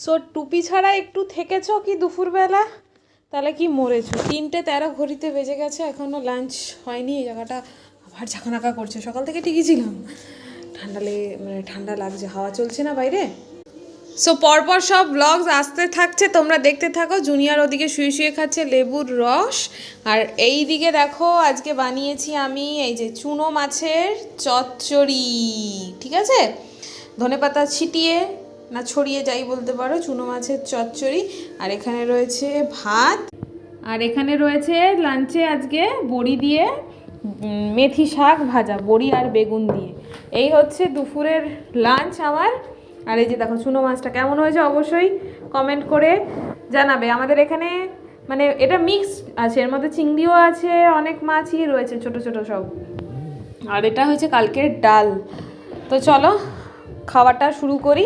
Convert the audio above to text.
So টুপি ছাড়া একটু থেকেছ কি দুপুরবেলা? তাহলে কি মরেছো? 3:13 ঘড়িতে বেজে গেছে, এখনও লাঞ্চ হয়নি। এই জায়গাটা আবার ঝাঁকানাকা করছে। সকাল থেকে ঠিকই ছিলাম, ঠান্ডা লাগছে, হাওয়া চলছে না বাইরে। সো পরপর সব ব্লগস আসতে থাকছে, তোমরা দেখতে থাকো। জুনিয়র ওদিকে শুয়ে শুয়ে খাচ্ছে লেবুর রস, আর এই দিকে দেখো আজকে বানিয়েছি আমি এই যে চুনো মাছের চচ্চড়ি। ঠিক আছে, ধনেপাতা ছিটিয়ে না ছড়িয়ে যাই বলতে পারো, চুনো মাছের চচ্চড়ি। আর এখানে রয়েছে ভাত, আর এখানে রয়েছে লাঞ্চে আজকে বড়ি দিয়ে মেথি শাক ভাজা, বড়ি আর বেগুন দিয়ে। এই হচ্ছে দুপুরের লাঞ্চ আমার। আর এই যে দেখো চুনো মাছটা কেমন হয়েছে অবশ্যই কমেন্ট করে জানাবে। আমাদের এখানে মানে এটা মিক্সড আছে, এর মধ্যে চিংড়িও আছে, অনেক মাছই রয়েছে ছোট ছোট সব। আর এটা হচ্ছে কালকের ডাল। তো চলো খাওয়াটা শুরু করি।